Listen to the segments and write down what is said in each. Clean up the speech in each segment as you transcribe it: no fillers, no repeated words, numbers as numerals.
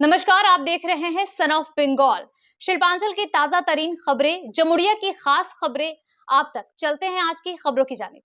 नमस्कार, आप देख रहे हैं सन ऑफ बंगाल। शिल्पांचल की ताजा तरीन खबरें, जमुड़िया की खास खबरें आप तक। चलते हैं आज की खबरों की जानिब।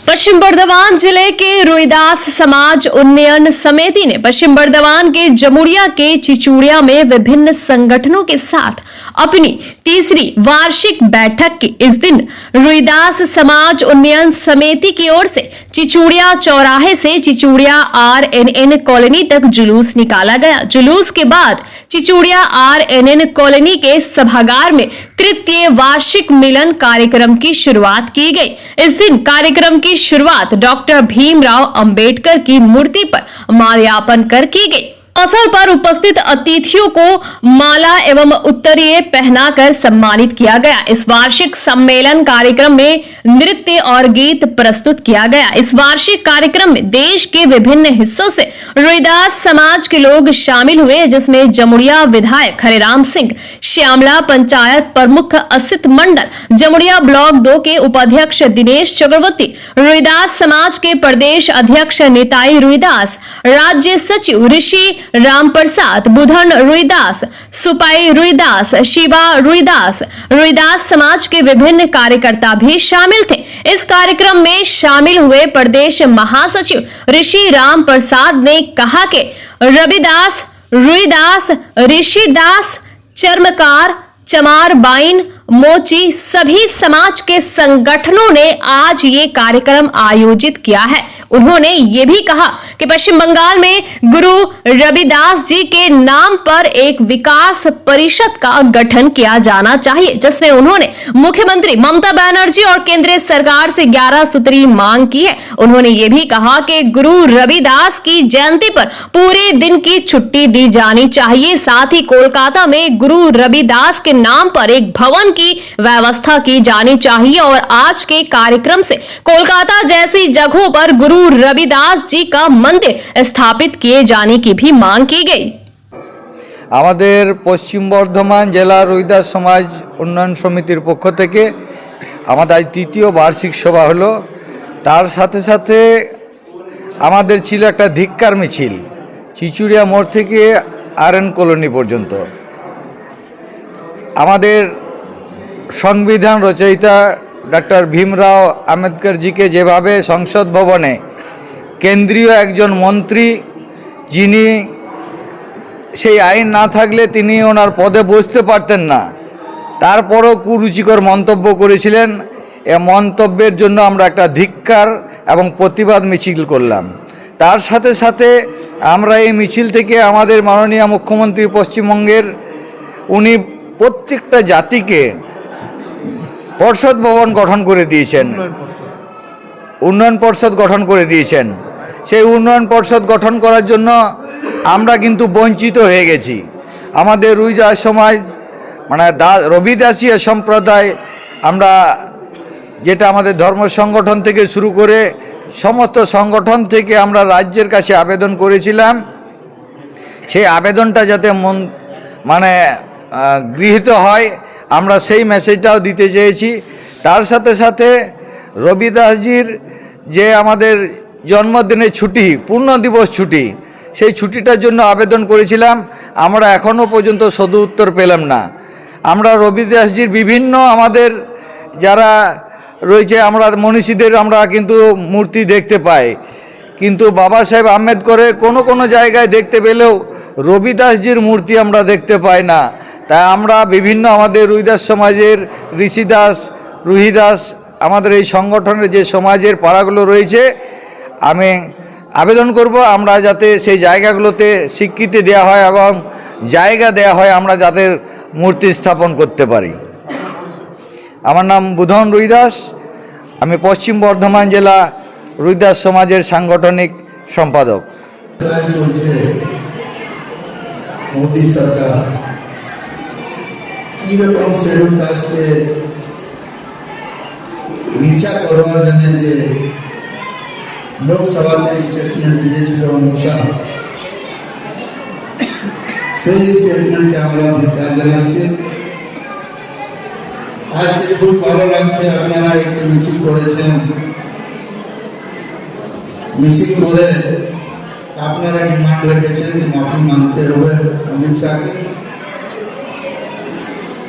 पश्चिम बर्धमान जिले के रोहिदास समाज उन्नयन समिति ने पश्चिम बर्धमान के जमुड़िया के चिचूड़िया में विभिन्न संगठनों के साथ अपनी तीसरी वार्षिक बैठक की। इस दिन रोहिदास समाज उन्नयन समिति की ओर से चिचूड़िया चौराहे से चिचूड़िया RNN कॉलोनी तक जुलूस निकाला गया। जुलूस के बाद चिचूड़िया RNN कॉलोनी के सभागार में तृतीय वार्षिक मिलन कार्यक्रम की शुरुआत की गई। इस दिन कार्यक्रम की शुरुआत डॉक्टर भीमराव अंबेडकर की मूर्ति पर माल्यार्पण कर की गई। अवसर पर उपस्थित अतिथियों को माला एवं उत्तरीय पहनाकर सम्मानित किया गया। इस वार्षिक सम्मेलन कार्यक्रम में नृत्य और गीत प्रस्तुत किया गया। इस वार्षिक कार्यक्रम में देश के विभिन्न हिस्सों से रोहिदास समाज के लोग शामिल हुए, जिसमें जमुड़िया विधायक हरिराम सिंह, श्यामला पंचायत प्रमुख असित मंडल, जमुड़िया ब्लॉक 2 के उपाध्यक्ष दिनेश चक्रवर्ती, रोहिदास समाज के प्रदेश अध्यक्ष निताई रोहिदास, राज्य सचिव ऋषि राम प्रसाद, बुधन रोहिदास, सुपाई रोहिदास, शिवा रोहिदास, रोहिदास समाज के विभिन्न कार्यकर्ता भी शामिल थे। इस कार्यक्रम में शामिल हुए प्रदेश महासचिव ऋषि राम प्रसाद ने कहा कि रविदास, रोहिदास, ऋषिदास, चर्मकार, चमार बाइन, मोची सभी समाज के संगठनों ने आज ये कार्यक्रम आयोजित किया है। उन्होंने ये भी कहा कि पश्चिम बंगाल में गुरु रविदास जी के नाम पर एक विकास परिषद का गठन किया जाना चाहिए, जिसमें उन्होंने मुख्यमंत्री ममता बनर्जी और केंद्र सरकार से 11 सूत्री मांग की है। उन्होंने ये भी कहा कि गुरु रविदास की जयंती पर पूरे दिन की छुट्टी दी जानी चाहिए। साथ ही कोलकाता में गुरु रविदास के नाम पर एक भवन की व्यवस्था की जानी चाहिए और आज के कार्यक्रम से कोलकाता जैसी जगहों पर गुरु रविदास जी का मंदिर स्थापित किए जाने की भी मांग की गई। আমাদের পশ্চিম বর্ধমান জেলা রোহিদাস সমাজ উন্নয়ন সমিতির পক্ষ থেকে আমাদের আজ তৃতীয় বার্ষিক সভা হলো। তার সাথে সাথে আমাদের ছিল একটা ধিক্কার মিছিল চিচুড়িয়া মোড় থেকে RN কলোনি পর্যন্ত। আমাদের সংবিধান রচয়িতা ডক্টর ভীমরাও আম্বেদকর জিকে যেভাবে সংসদ ভবনে কেন্দ্রীয় একজন মন্ত্রী, যিনি সেই আইন না থাকলে তিনি ওনার পদে বসতে পারতেন না, তারপরও কুরুচিকর মন্তব্য করেছিলেন। এ মন্তব্যের জন্য আমরা একটা ধিক্কার এবং প্রতিবাদ মিছিল করলাম। তার সাথে সাথে আমরা এই মিছিল থেকে আমাদের মাননীয় মুখ্যমন্ত্রী পশ্চিমবঙ্গের উনি প্রত্যেকটা জাতিকে পর্ষদ ভবন গঠন করে দিয়েছেন, উন্নয়ন পর্ষদ গঠন করে দিয়েছেন। সেই উন্নয়ন পর্ষদ গঠন করার জন্য আমরা কিন্তু বঞ্চিত হয়ে গেছি। আমাদের রোহিদাস সমাজ মানে রবিদাসীয় সম্প্রদায়, আমরা যেটা আমাদের ধর্ম সংগঠন থেকে শুরু করে সমস্ত সংগঠন থেকে আমরা রাজ্যের কাছে আবেদন করেছিলাম, সেই আবেদনটা যাতে গৃহীত হয়, আমরা সেই মেসেজটাও দিতে চেয়েছি। তার সাথে সাথে রবিদাসজির যে আমাদের জন্মদিনের ছুটি, পূর্ণ দিবস ছুটি, সেই ছুটিটার জন্য আবেদন করেছিলাম। আমরা এখনও পর্যন্ত সদু উত্তর পেলাম না। আমরা রবিদাসজির বিভিন্ন আমাদের যারা রয়েছে আমরা মনীষীদের আমরা কিন্তু মূর্তি দেখতে পাই, কিন্তু বাবা সাহেব আম্বেদকরের কোনো জায়গায় দেখতে পেলেও রবিদাসজির মূর্তি আমরা দেখতে পাই না। তাই আমরা বিভিন্ন আমাদের রোহিদাস সমাজের ঋষিদাস, রুহিদাস আমাদের এই সংগঠনের যে সমাজের পাড়াগুলো রয়েছে, আমি আবেদন করব আমরা যাতে সেই জায়গাগুলোতে স্বীকৃতি দেওয়া হয় এবং জায়গা দেওয়া হয়, আমরা যাদের মূর্তি স্থাপন করতে পারি। আমার নাম বুধন রোহিদাস, আমি পশ্চিম বর্ধমান জেলা রোহিদাস সমাজের সাংগঠনিক সম্পাদক। মোদী সরকার কিরকম শিডিউল কাস্টে নিচা করবার জন্য যে লোকসভাতে স্টেটমেন্ট দিয়েছিল অমিত শাহ, সেই স্টেটমেন্টে আমরা ধিক্কার জানাচ্ছি। আজকে খুব ভালো লাগছে আপনারা একটু মিছিল করেছেন। মিছিল করে আপনারা ডিমান্ড রেখেছেন মাফি মানতে হবে অমিত শাহকে।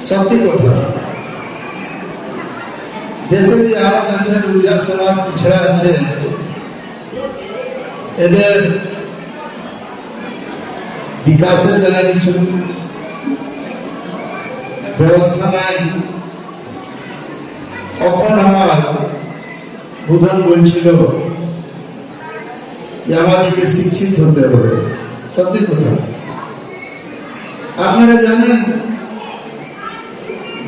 সত্যি কথা, দেশে যে হালত আছে, রোজা সমাজ পিছড়া আছে, এদের বিকাশের জন্য কিছু ব্যবস্থা নাই। কখন আমার বুধন বলছিল যে আমাদেরকে শিক্ষিত হতে হবে। সত্যি কথা, আপনারা জানেন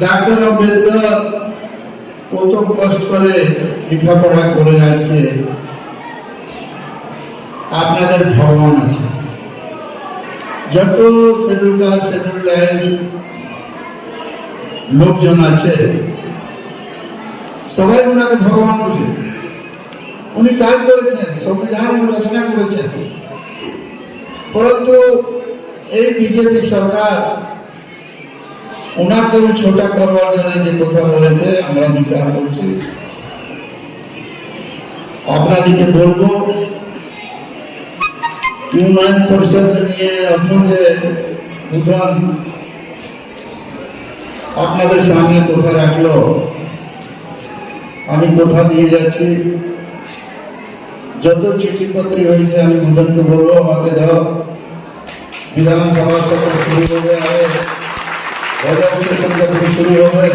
ডক্টর আম্বেদকর কত কষ্ট করে লেখাপড়া করে আজকে আপনাদের ভগবান আছে। যত শিডিউল কাস্ট শিডিউল ট্রাইব লোকজন আছে সবাই ওনাকে ভগবান বুঝে। উনি কাজ করেছেন, সংবিধান রচনা করেছেন, পরন্তু এই বিজেপি সরকার ওনাকেও ছোটা করবার জন্য যে কথা বলেছে আমরা ধিক্কার করছি। আপনাদেরকে বলবো ইউনিয়ন পরিষদ নিয়ে আপনাদের বুধন আপনাদের সামনে কথা রাখলো, আমি কথা দিয়ে যাচ্ছি। যত চিঠিপত্র হয়েছে আমি বুধনকে বলবো আমাকে দাও, বিধানসভা সত্র শুরু হবে, বাজার সেশন যখন শুরু হবে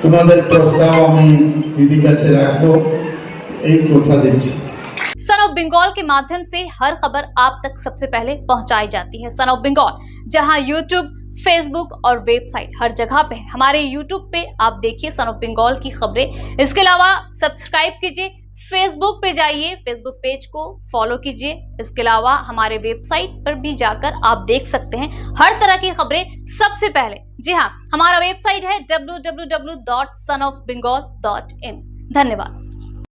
তোমাদের প্রস্তাব আমি দিদির কাছে রাখবো, এই কথা দিচ্ছি। सन ऑफ बंगाल के माध्यम से हर खबर आप तक सबसे पहले पहुंचाई जाती है। सन ऑफ बंगाल जहां यूट्यूब, फेसबुक और वेबसाइट हर जगह पे है। हमारे यूट्यूब पे आप देखिए सन ऑफ बंगाल की खबरें। इसके अलावा सब्सक्राइब कीजिए, फेसबुक पे जाइए, फेसबुक पेज को फॉलो कीजिए। इसके अलावा हमारे वेबसाइट पर भी जाकर आप देख सकते हैं हर तरह की खबरें सबसे पहले। जी हाँ, हमारा वेबसाइट है www.sonofbengal.in। धन्यवाद।